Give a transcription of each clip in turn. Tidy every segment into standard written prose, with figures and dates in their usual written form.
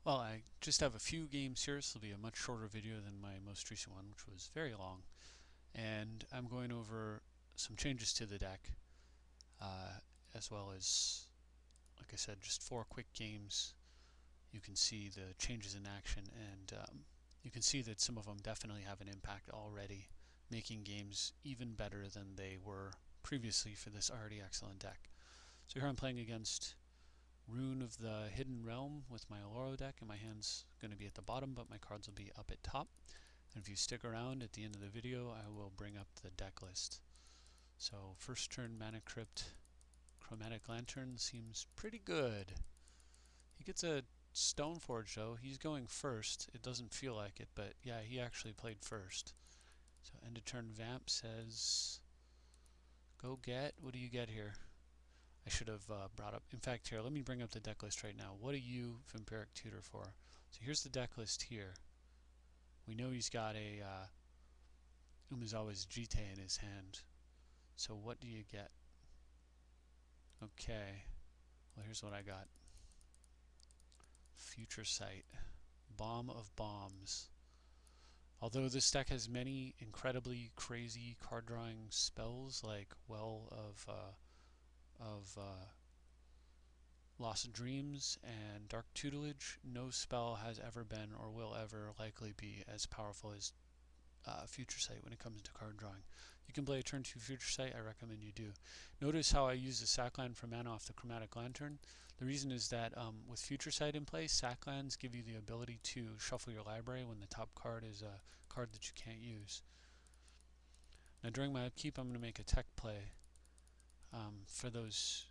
Well, I just have a few games here, so it'll be a much shorter video than my most recent one, which was very long. And I'm going over some changes to the deck, uh, as well as, like I said, just 4 quick games. You can see the changes in action, and you can see that some of them definitely have an impact already, making games even better than they were previously for this already excellent deck. So here I'm playing against Rune of the Hidden Realm with my Oloro deck, and my hand's going to be at the bottom, but my cards will be up at top. And if you stick around at the end of the video, I will bring up the deck list. So first turn Mana Crypt, Chromatic Lantern seems pretty good. He gets a Stoneforge though. He's going first. It doesn't feel like it, but yeah, he actually played first. So end of turn Vamp says, go get. What do you get here? I should have brought up. In fact, here, let me bring up the deck list right now. What do you Vampiric Tutor for? So here's the deck list here. We know he's got a Umezawa's Jite in his hand. So what do you get? Okay. Well, here's what I got. Future Sight. Bomb of Bombs. Although this deck has many incredibly crazy card drawing spells like Well of Lost Dreams and Dark Tutelage, no spell has ever been or will ever likely be as powerful as Future Sight when it comes to card drawing. You can play a turn 2 Future Sight, I recommend you do. Notice how I use the Sackland for mana off the Chromatic Lantern. The reason is that with Future Sight in play, Sacklands give you the ability to shuffle your library when the top card is a card that you can't use. Now during my upkeep, I'm going to make a tech play for those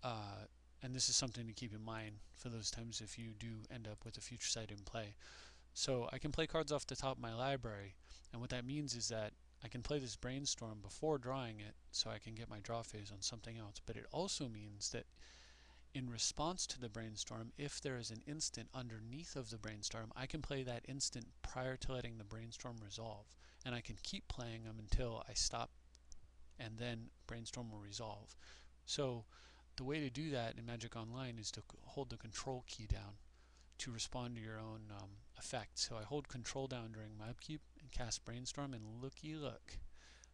and this is something to keep in mind for those times if you do end up with a Future Sight in play. So I can play cards off the top of my library, and what that means is that I can play this Brainstorm before drawing it so I can get my draw phase on something else. But it also means that in response to the Brainstorm, if there is an instant underneath of the Brainstorm, I can play that instant prior to letting the Brainstorm resolve. And I can keep playing them until I stop, and then Brainstorm will resolve. So the way to do that in Magic Online is to hold the control key down to respond to your own effect. So I hold control down during my upkeep and cast Brainstorm, and looky look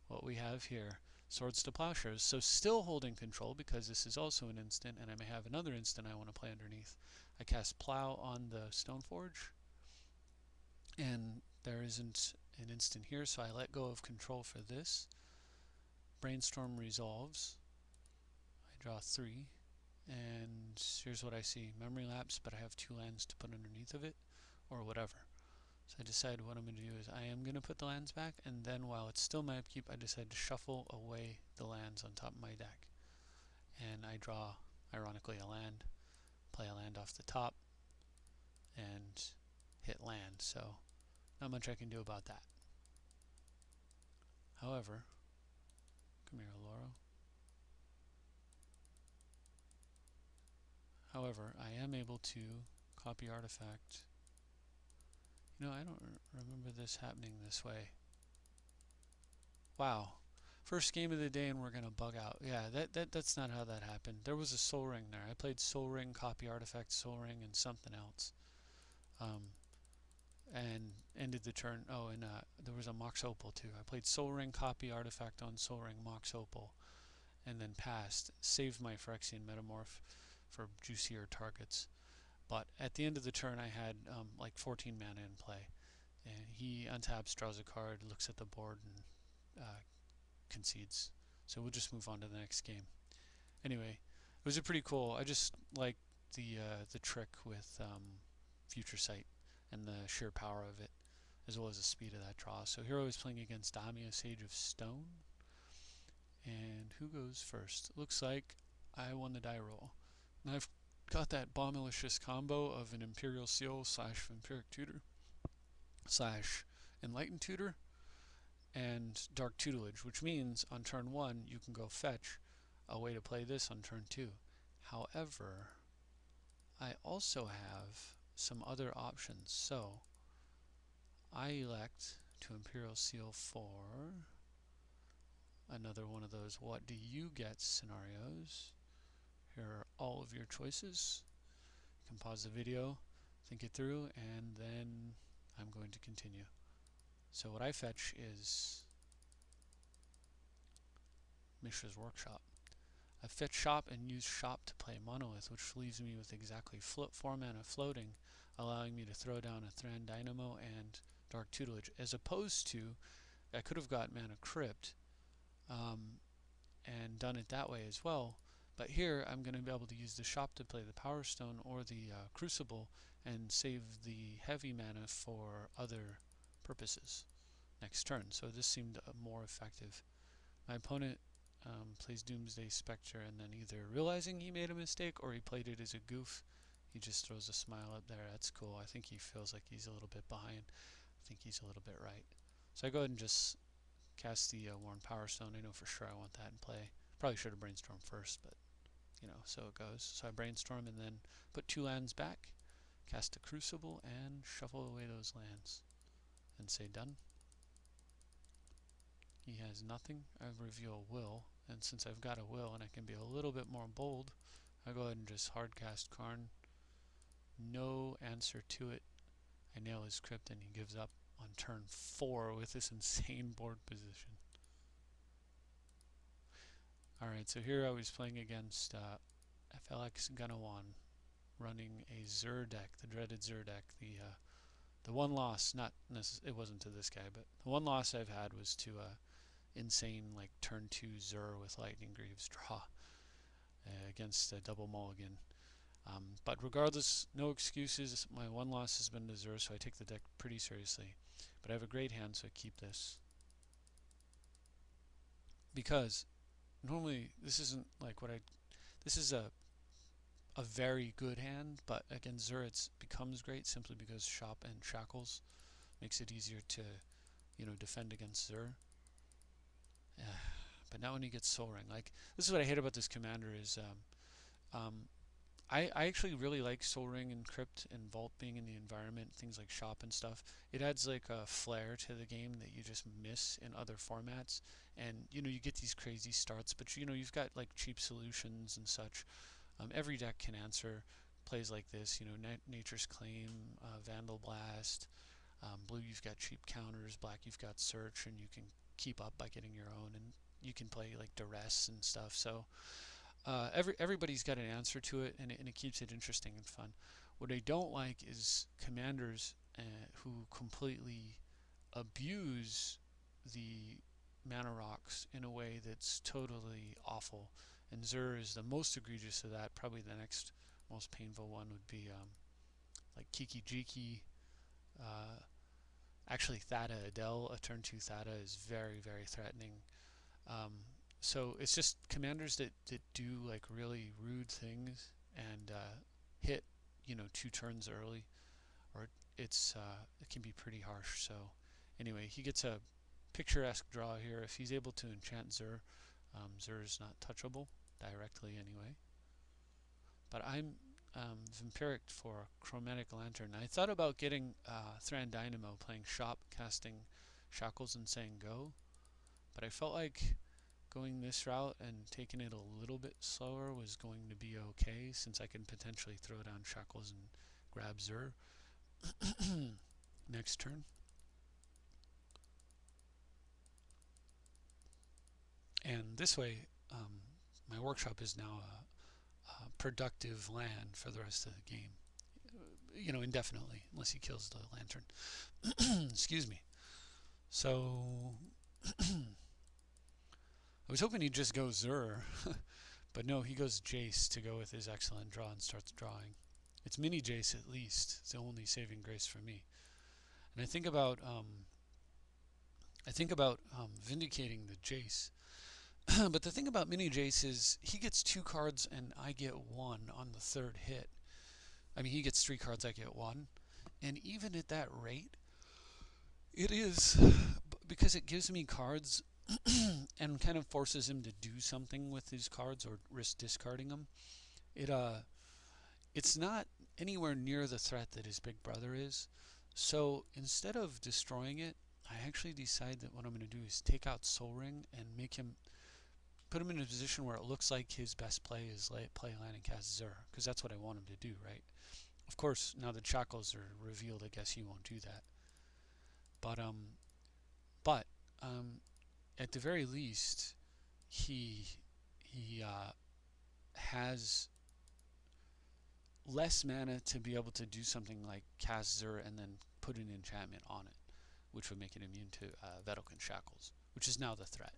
what we have here. Swords to Plowshares. So still holding control because this is also an instant, and I may have another instant I want to play underneath. I cast Plow on the Stoneforge, and there isn't an instant here, so I let go of control for this. Brainstorm resolves. I draw 3. And here's what I see. Memory lapse, but I have 2 lands to put underneath of it, or whatever. So I decide what I'm going to do is I am going to put the lands back, and then while it's still my upkeep, I decide to shuffle away the lands on top of my deck. And I draw, ironically, a land, play a land off the top, and hit land. So not much I can do about that. However, come here, Oloro. However, I am able to copy artifact. You know, I don't remember this happening this way. Wow. First game of the day and we're going to bug out. Yeah, that's not how that happened. There was a Soul Ring there. I played Soul Ring, copy artifact, Soul Ring, and something else. And ended the turn. Oh, and there was a Mox Opal too. I played Soul Ring, copy artifact on Soul Ring, Mox Opal, and then passed. Saved my Phyrexian Metamorph for juicier targets. But at the end of the turn, I had like 14 mana in play. And he untaps, draws a card, looks at the board, and concedes. So we'll just move on to the next game. Anyway, it was a pretty cool. I just like the trick with Future Sight and the sheer power of it, as well as the speed of that draw. So here I was playing against Damia, Sage of Stone. And who goes first? Looks like I won the die roll. And I've got that bomb-malicious combo of an Imperial Seal / Vampiric Tutor / Enlightened Tutor and Dark Tutelage, which means on turn 1 you can go fetch a way to play this on turn 2. However, I also have some other options. So I elect to Imperial Seal for another one of those what do you get scenarios. Here are all of your choices. I can pause the video, think it through, and then I'm going to continue. So what I fetch is Mishra's Workshop. I fetch Shop and use Shop to play Monolith, which leaves me with exactly 4 mana floating, allowing me to throw down a Thran Dynamo and Dark Tutelage, as opposed to, I could have got Mana Crypt and done it that way as well, but here I'm going to be able to use the Shop to play the Power Stone or the Crucible and save the heavy mana for other purposes next turn, so this seemed more effective. My opponent plays Doomsday Spectre, and then either realizing he made a mistake or he played it as a goof. He just throws a smile up there. That's cool. I think he feels like he's a little bit behind. I think he's a little bit right. So I go ahead and just cast the Worn Power Stone. I know for sure I want that in play. Probably should have Brainstorm first, but you know, so it goes. So I Brainstorm and then put 2 lands back, cast a Crucible, and shuffle away those lands. And say done. He has nothing. I reveal Will, and since I've got a Will and I can be a little bit more bold, I go ahead and just hard cast Karn. No answer to it. I nail his Crypt and he gives up on turn 4 with this insane board position. Alright, so here I was playing against FLX Gunawan, running a Zur deck, the dreaded Zur deck. The one loss, it wasn't to this guy, but the one loss I've had was to insane like turn 2 Zur with Lightning Greaves draw against a double mulligan. But regardless, no excuses. My one loss has been to Zur, so I take the deck pretty seriously. But I have a great hand, so I keep this. Because normally this isn't like this is a very good hand, but against Zur it becomes great simply because Shop and Shackles makes it easier to, you know, defend against Zur. But now when he gets Soul Ring, like, this is what I hate about this commander is I actually really like Soul Ring and Crypt and Vault being in the environment, things like Shop and stuff. It adds like a flair to the game that you just miss in other formats, and you know, you get these crazy starts, but you know, you've got like cheap solutions and such. Every deck can answer plays like this, you know, Nature's Claim, Vandal Blast. Blue, you've got cheap counters. Black, you've got Search, and you can keep up by getting your own, and you can play like Duress and stuff. So everybody's got an answer to it, and it keeps it interesting and fun. What I don't like is commanders who completely abuse the mana rocks in a way that's totally awful. And Zur is the most egregious of that. Probably the next most painful one would be like Kiki Jiki. Actually, Thada Adele, a turn 2 Thada is very, very threatening. So it's just commanders that do like really rude things and hit, you know, 2 turns early, or it can be pretty harsh. So anyway, he gets a picturesque draw here. If he's able to enchant Zur, Zur is not touchable directly anyway. But I'm vampiric for Chromatic Lantern. I thought about getting Thran Dynamo, playing Shop, casting Shackles and saying go, but I felt like going this route and taking it a little bit slower was going to be okay, since I can potentially throw down Shackles and grab Zur next turn. And this way, my workshop is now a productive land for the rest of the game. You know, indefinitely, unless he kills the lantern. Excuse me. So I was hoping he'd just go Zur, but no, he goes Jace to go with his excellent draw and starts drawing. It's mini Jace at least. It's the only saving grace for me. And I think about vindicating the Jace. But the thing about mini Jace is he gets 2 cards and I get 1 on the 3rd hit. I mean, he gets 3 cards, I get 1. And even at that rate, it is, because it gives me cards and kind of forces him to do something with his cards or risk discarding them. It's not anywhere near the threat that his big brother is. So instead of destroying it, I actually decide that what I'm going to do is take out Soul Ring and make him put him in a position where it looks like his best play is play land and cast Zur, because that's what I want him to do, right? Of course, now that shackles are revealed, I guess he won't do that. But at the very least, he has less mana to be able to do something like cast Zur and then put an enchantment on it, which would make it immune to Vedalken Shackles, which is now the threat.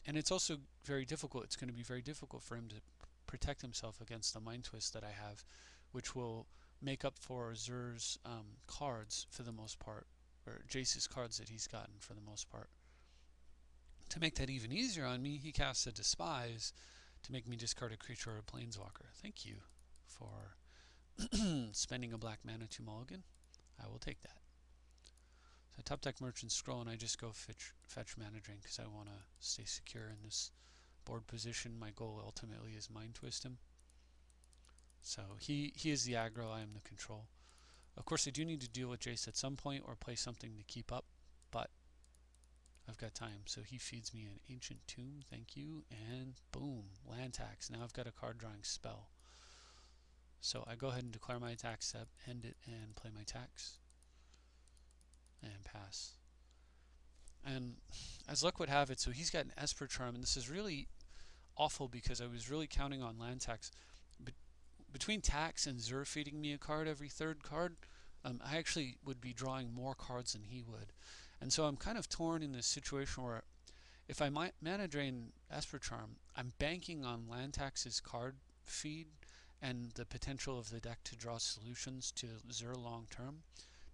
And it's also very difficult. It's going to be very difficult for him to protect himself against the Mind Twist that I have, which will make up for Zur's cards for the most part, or Jace's cards that he's gotten for the most part. To make that even easier on me, he casts a Despise to make me discard a creature or a planeswalker. Thank you for spending a black mana to mulligan. I will take that. So I top deck Merchant Scroll and I just go fetch Mana Drain because I want to stay secure in this board position. My goal ultimately is Mind Twist him. So he is the aggro, I am the control. Of course I do need to deal with Jace at some point or play something to keep up, but I've got time. So he feeds me an Ancient Tomb, thank you, and boom, land tax. Now I've got a card drawing spell. So I go ahead and declare my attack step, end it, and play my tax. And pass. And as luck would have it, so he's got an Esper Charm, and this is really awful because I was really counting on land tax. Between tax and Zur feeding me a card every third card, I actually would be drawing more cards than he would. And so I'm kind of torn in this situation where if I mana drain Esper Charm, I'm banking on land tax's card feed and the potential of the deck to draw solutions to Zur long term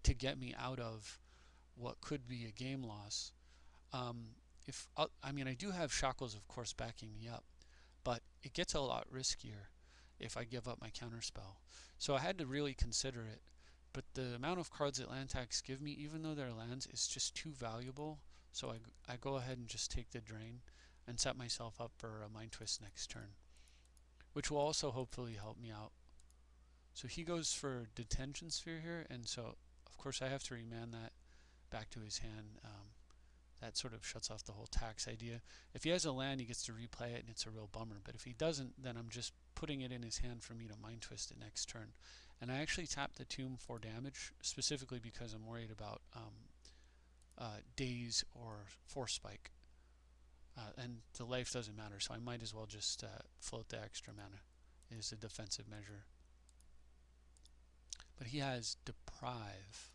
to get me out of what could be a game loss. I do have Shackles, of course, backing me up, but it gets a lot riskier if I give up my counterspell. So I had to really consider it, but the amount of cards that land tax give me, even though they're lands, is just too valuable. So I go ahead and just take the drain and set myself up for a Mind Twist next turn, which will also hopefully help me out. So he goes for Detention Sphere here, and so of course I have to remand that back to his hand. That sort of shuts off the whole tax idea. If he has a land, he gets to replay it, and it's a real bummer. But if he doesn't, then I'm just putting it in his hand for me to Mind Twist it next turn. And I actually tap the Tomb for damage, specifically because I'm worried about Daze or Force Spike. And the life doesn't matter, so I might as well just float the extra mana. It is a defensive measure. But he has Deprive.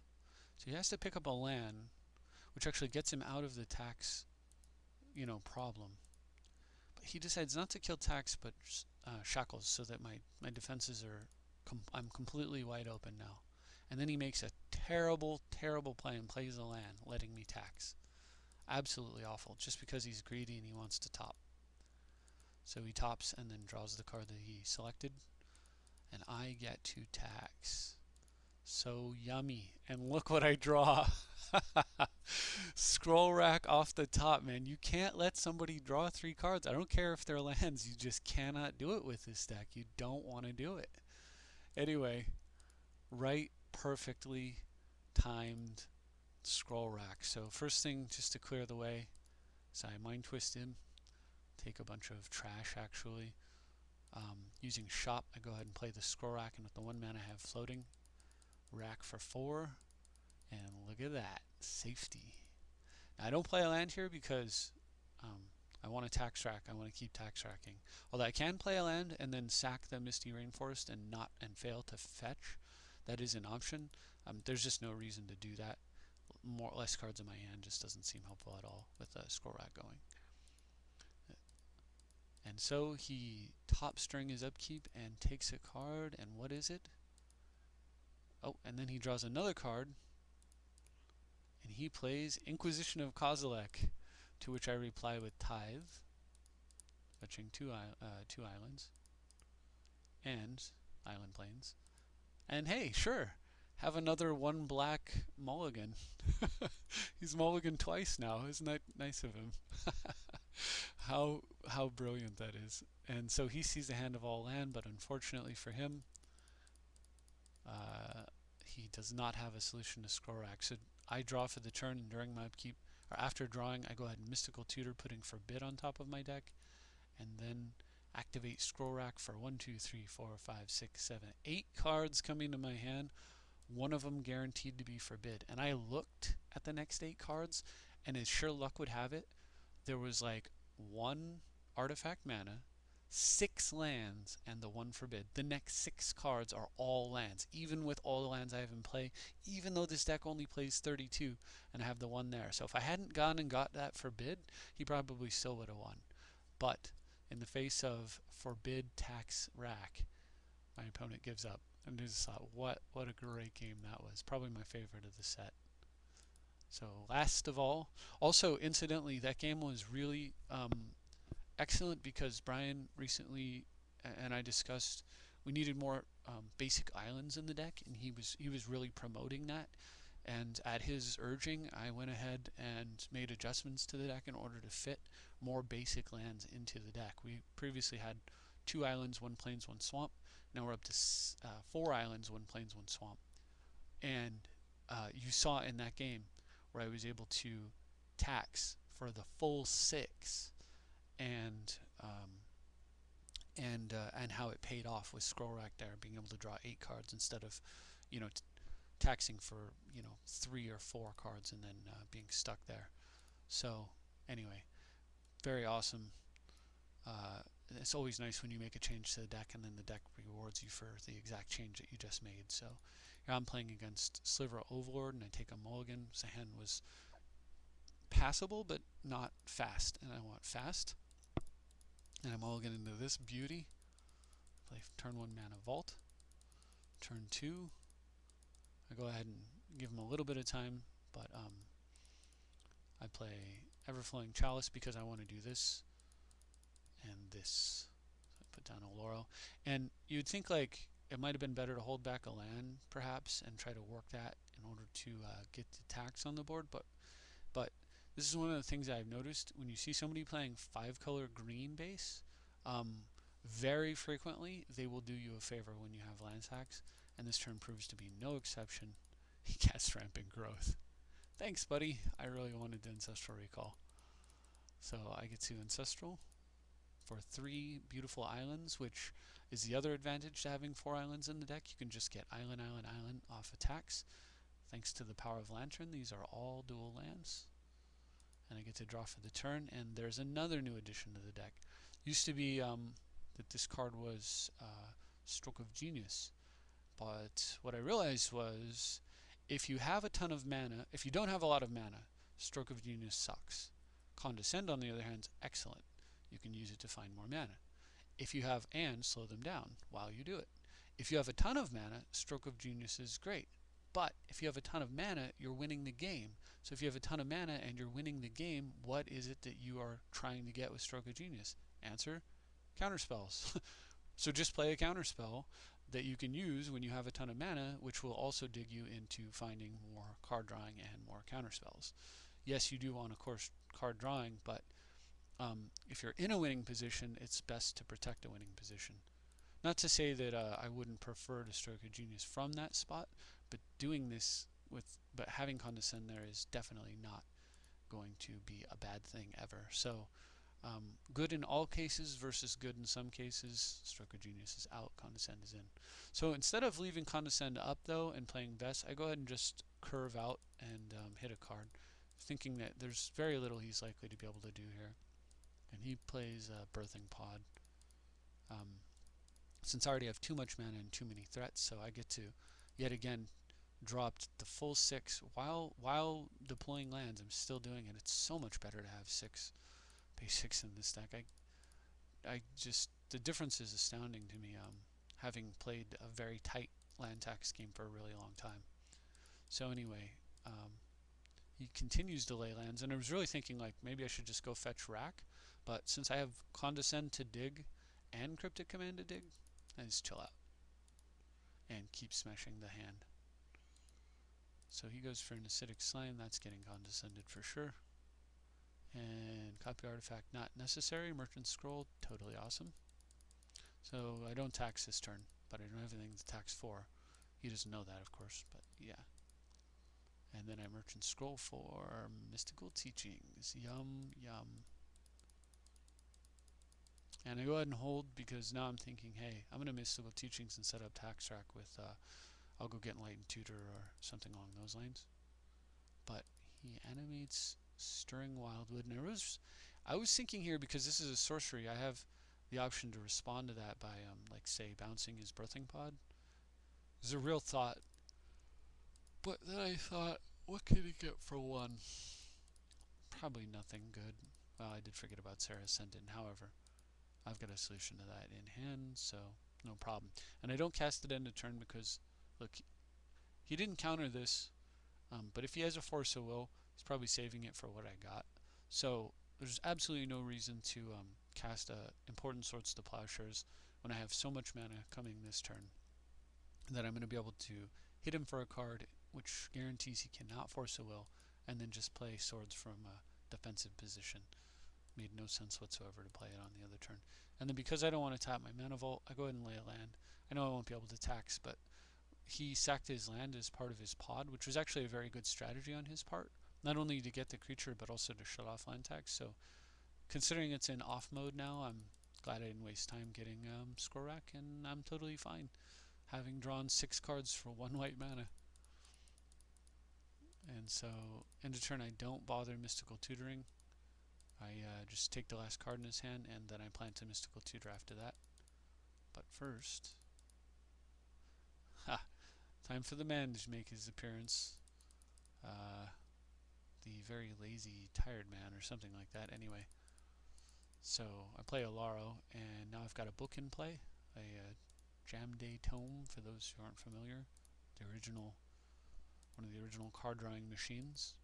So he has to pick up a land, which actually gets him out of the tax, problem. But he decides not to kill tax, but Shackles, so that my defenses are, I'm completely wide open now. And then he makes a terrible, terrible play and plays a land, letting me tax. Absolutely awful, just because he's greedy and he wants to top. So he tops and then draws the card that he selected, and I get to tax. So yummy. And look what I draw. Scroll Rack off the top, man. You can't let somebody draw 3 cards. I don't care if they're lands. You just cannot do it with this deck. You don't want to do it. Anyway, right, perfectly timed Scroll Rack. So first thing, just to clear the way, is I Mind Twist him. Take a bunch of trash, actually. Using Shop, I go ahead and play the Scroll Rack, and with the 1 mana I have floating, rack for 4, and look at that, safety. Now, I don't play a land here because I want to tax rack. I want to keep tax racking. Although I can play a land and then sack the Misty Rainforest and fail to fetch. That is an option. There's just no reason to do that. Less cards in my hand just doesn't seem helpful at all with a Scroll Rack going. And so he top string his upkeep and takes a card, and what is it? Oh, and then he draws another card, and he plays Inquisition of Kozilek, to which I reply with Tithe, fetching two islands, and island plains. And hey, sure, have another 1 black mulligan. He's mulligan twice now. Isn't that nice of him? How brilliant that is. And so he sees the hand of all land, but unfortunately for him, he does not have a solution to Scroll Rack. So I draw for the turn, and during my upkeep, or after drawing, I go ahead and Mystical Tutor, putting Forbid on top of my deck, and then activate scroll rack for 1, 2, 3, 4, 5, 6, 7, 8 cards coming to my hand, one of them guaranteed to be forbid. And I looked at the next 8 cards, and as sure luck would have it, there was like 1 artifact mana, 6 lands, and the 1 forbid. The next 6 cards are all lands, even with all the lands I have in play, even though this deck only plays 32 and I have the 1 there. So if I hadn't gone and got that forbid, he probably still would have won. But in the face of forbid tax rack, my opponent gives up. And I just thought, what a great game that was. Probably my favorite of the set. So last of all, also incidentally, that game was really excellent because Brian recently and I discussed we needed more basic islands in the deck, and he was really promoting that. And at his urging, I went ahead and made adjustments to the deck in order to fit more basic lands into the deck. We previously had 2 islands, 1 plains, 1 swamp. Now we're up to 4 islands, 1 plains, 1 swamp. And you saw in that game where I was able to tax for the full 6, and how it paid off with scroll rack there, being able to draw 8 cards instead of, taxing for 3 or 4 cards and then being stuck there. So anyway, very awesome. It's always nice when you make a change to the deck and then the deck rewards you for the exact change that you just made. So here I'm playing against Sliver Overlord, and I take a mulligan. His hand was passable but not fast, and I want fast. And I'm mulligan into this beauty. Play turn 1 mana Vault. Turn 2, I go ahead and give him a little bit of time, but I play Everflowing Chalice because I want to do this and this. So I put down Oloro, and you'd think like it might have been better to hold back a land perhaps and try to work that in order to get the tax on the board, but this is one of the things I've noticed when you see somebody playing 5-color green base. Very frequently they will do you a favor when you have land tax, and this turn proves to be no exception. He casts Rampant Growth. Thanks, buddy. I really wanted the Ancestral Recall. So I get to Ancestral for 3 beautiful islands, which is the other advantage to having 4 islands in the deck. You can just get island, island, island off attacks. Thanks to the power of Lantern, these are all dual lands. And I get to draw for the turn, and there's another new addition to the deck. Used to be that this card was Stroke of Genius, but what I realized was if you have a ton of mana, if you don't have a lot of mana, Stroke of Genius sucks. Condescend, on the other hand, is excellent. You can use it to find more mana. If you have and slow them down while you do it. If you have a ton of mana, Stroke of Genius is great. But if you have a ton of mana, you're winning the game. So if you have a ton of mana and you're winning the game, what is it that you are trying to get with Stroke of Genius? Answer, counterspells. So just play a counterspell that you can use when you have a ton of mana, which will also dig you into finding more card drawing and more counterspells. Yes, you do want, of course, card drawing, but if you're in a winning position, it's best to protect a winning position. Not to say that I wouldn't prefer to Stroke of Genius from that spot, but doing this but having Condescend there is definitely not going to be a bad thing ever. So good in all cases versus good in some cases. Stroke of Genius is out, Condescend is in. So instead of leaving Condescend up though and playing Vest, I go ahead and just curve out and hit a card, thinking that there's very little he's likely to be able to do here. And he plays Birthing Pod. Since I already have too much mana and too many threats, so I get to yet again dropped the full 6 while deploying lands. I'm still doing it. It's so much better to have 6 basics in this deck. I just, the difference is astounding to me, having played a very tight land tax game for a really long time. So anyway, he continues to lay lands, and I was really thinking like maybe I should just go fetch Rack, but since I have Condescend to dig and Cryptic Command to dig, I just chill out and keep smashing the hand. So he goes for an Acidic Slime. That's getting Condescended for sure. And Copy Artifact not necessary. Merchant Scroll, totally awesome. So I don't tax this turn, but I don't have anything to tax for. He doesn't know that, of course, but yeah. And then I Merchant Scroll for Mystical Teachings. Yum, yum. And I go ahead and hold because now I'm thinking, hey, I'm going to mystical teachings and set up tax track with, I'll go get enlightened tutor or something along those lines. But he animates stirring wildwood, and I was thinking here, because this is a sorcery, I have the option to respond to that by, like, say, bouncing his birthing pod. There's a real thought, but then I thought, what can he get for one? Probably nothing good. Well, I did forget about Sarah Ascendant. However, I've got a solution to that in hand, so no problem. And I don't cast it end of turn because, look, he didn't counter this, but if he has a force of will, he's probably saving it for what I got. So there's absolutely no reason to cast important swords to plowshares when I have so much mana coming this turn that I'm going to be able to hit him for a card which guarantees he cannot force a will, and then just play swords from a defensive position. Made no sense whatsoever to play it on the other turn. And then because I don't want to tap my mana vault, I go ahead and lay a land. I know I won't be able to tax, but he sacked his land as part of his pod, which was actually a very good strategy on his part. Not only to get the creature, but also to shut off land tax. So considering it's in off mode now, I'm glad I didn't waste time getting score rack, and I'm totally fine having drawn 6 cards for 1 white mana. And so end of turn I don't bother mystical tutoring. I just take the last card in his hand, and then I plan to mystical tutor after that. But first, time for the man to make his appearance. The very lazy, tired man, or something like that. Anyway, so I play Oloro, and now I've got a book in play, a Jam Day Tome, for those who aren't familiar. One of the original card drawing machines.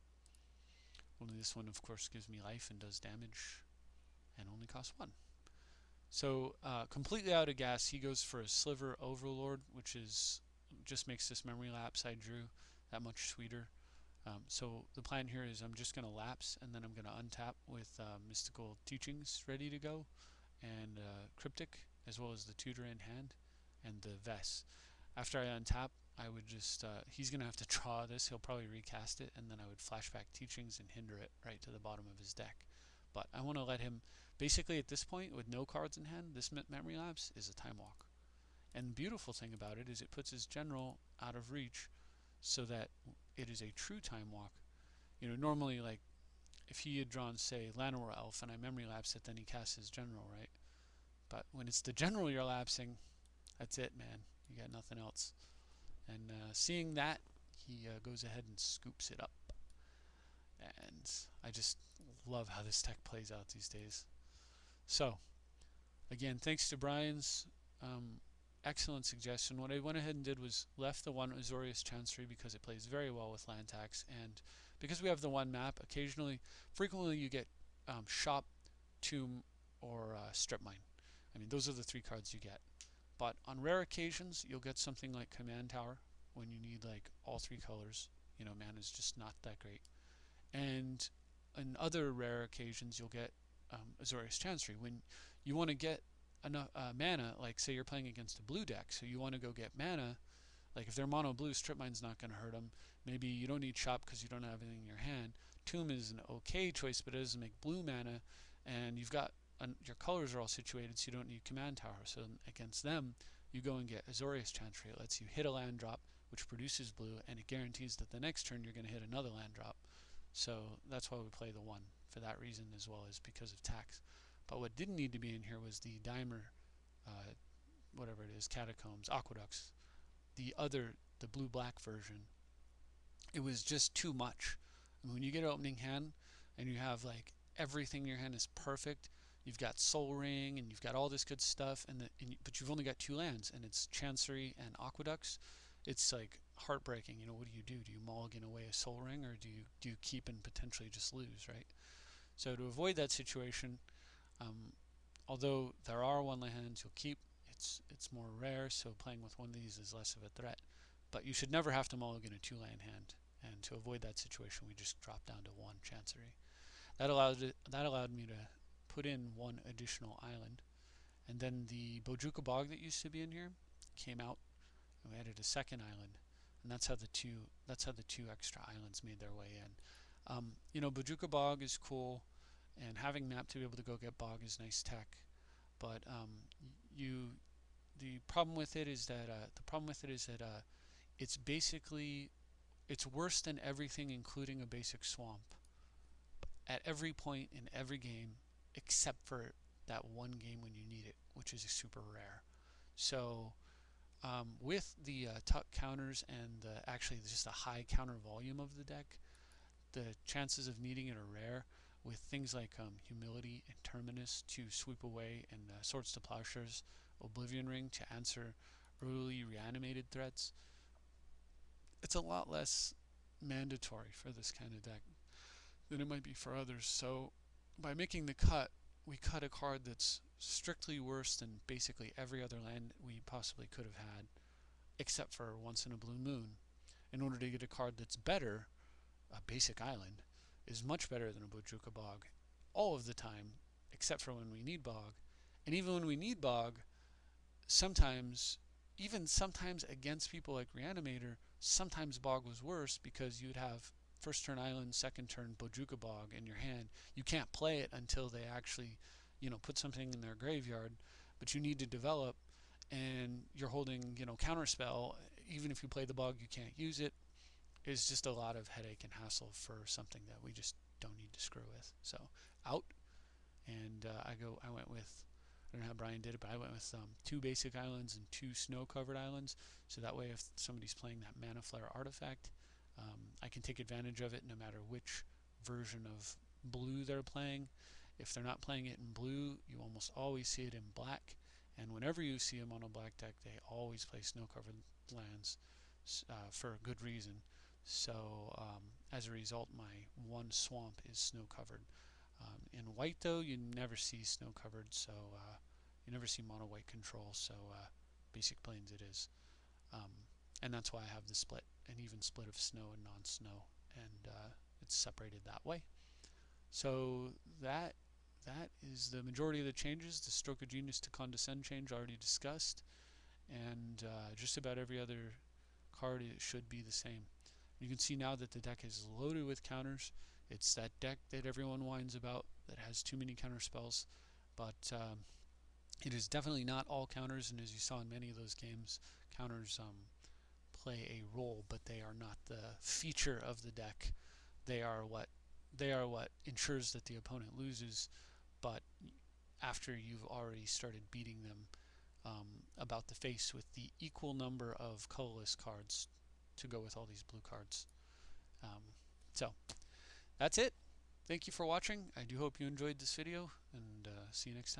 Only this one, of course, gives me life and does damage, and only costs 1. So completely out of gas, he goes for a Sliver Overlord, which just makes this memory lapse I drew that much sweeter. So the plan here is I'm just going to lapse, and then I'm going to untap with Mystical Teachings ready to go, and Cryptic, as well as the Tutor in hand, and the Vess. After I untap, I would just, he's going to have to draw this, he'll probably recast it, and then I would flashback Teachings and hinder it right to the bottom of his deck. But I want to let him, basically at this point, with no cards in hand, this memory lapse is a time walk. And the beautiful thing about it is it puts his general out of reach, so that it is a true time walk. You know, normally, like, if he had drawn, say, Llanowar Elf, and I memory lapse it, then he casts his general, right? But when it's the general you're lapsing, that's it, man. You got nothing else. And seeing that, he goes ahead and scoops it up. And I just love how this deck plays out these days. So, again, thanks to Brian's excellent suggestion. What I went ahead and did was left the 1 Azorius Chancery because it plays very well with land tax, and because we have the 1 map, frequently you get Shop, Tomb, or Strip Mine. I mean, those are the 3 cards you get. But on rare occasions, you'll get something like Command Tower when you need like all 3 colors. You know, mana's just not that great. And on other rare occasions, you'll get Azorius Chancery when you want to get enough mana, like say you're playing against a blue deck, so you want to go get mana. Like if they're mono blue, Strip Mine's not going to hurt them. Maybe you don't need Shop because you don't have anything in your hand. Tomb is an okay choice, but it doesn't make blue mana, and you've got your colors are all situated, so you don't need Command Tower. So against them, you go and get Azorius Chancery. It lets you hit a land drop, which produces blue, and it guarantees that the next turn you're going to hit another land drop. So that's why we play the 1, for that reason, as well as because of tax. But what didn't need to be in here was the Dimer, whatever it is, Catacombs, Aqueducts, the blue-black version. It was just too much. I mean, when you get an opening hand and you have like everything in your hand is perfect, you've got Soul Ring and you've got all this good stuff, but you've only got 2 lands, and it's Chancery and Aqueducts. It's like heartbreaking. You know, what do? Do you mulligan away a Soul Ring, or do you keep and potentially just lose, right? So to avoid that situation, although there are 1 land hands you'll keep, it's more rare, so playing with one of these is less of a threat. But you should never have to mulligan a 2 land hand, and to avoid that situation, we just dropped down to 1 Chancery. That allowed me to put in 1 additional island, and then the Bojuka Bog that used to be in here came out, and we added a 2nd island, and that's how the two extra islands made their way in. You know, Bojuka Bog is cool, and having map to be able to go get Bog is nice tech. but you the problem with it is that it's basically it's worse than everything, including a basic swamp, at every point in every game, except for that one game when you need it, which is super rare. So with the tuck counters and actually just the high counter volume of the deck, the chances of needing it are rare. With things like Humility and Terminus to sweep away, and Swords to Plowshares, Oblivion Ring to answer early reanimated threats, it's a lot less mandatory for this kind of deck than it might be for others. So by making the cut, we cut a card that's strictly worse than basically every other land we possibly could have had, except for Once in a Blue Moon. In order to get a card that's better, a basic island is much better than a Bojuka Bog all of the time, except for when we need Bog. And even when we need Bog, sometimes, even sometimes against people like Reanimator, sometimes Bog was worse because you'd have first turn island, second turn Bojuka Bog in your hand. You can't play it until they actually, put something in their graveyard, but you need to develop, and you're holding, counterspell. Even if you play the Bog, you can't use it. It's just a lot of headache and hassle for something that we just don't need to screw with. So out, and I went with, I don't know how Brian did it, but I went with 2 basic islands and 2 snow-covered islands. So that way, if somebody's playing that Mana Flare artifact, I can take advantage of it no matter which version of blue they're playing. If they're not playing it in blue, you almost always see it in black. And whenever you see them on a black deck, they always play snow-covered lands for a good reason. So as a result, my one swamp is snow-covered. In white, though, you never see snow-covered, so you never see mono-white control, so basic plains it is. And that's why I have the split, an even split of snow and non-snow, and it's separated that way. So that is the majority of the changes. The Stroke of Genius to Condescend change already discussed, and just about every other card it should be the same. You can see now that the deck is loaded with counters. It's that deck that everyone whines about that has too many counter spells, but it is definitely not all counters, and as you saw in many of those games, counters play a role, but they are not the feature of the deck. They are what ensures that the opponent loses, but after you've already started beating them about the face with the equal number of colorless cards to go with all these blue cards. So that's it. Thank you for watching. I do hope you enjoyed this video, and see you next time.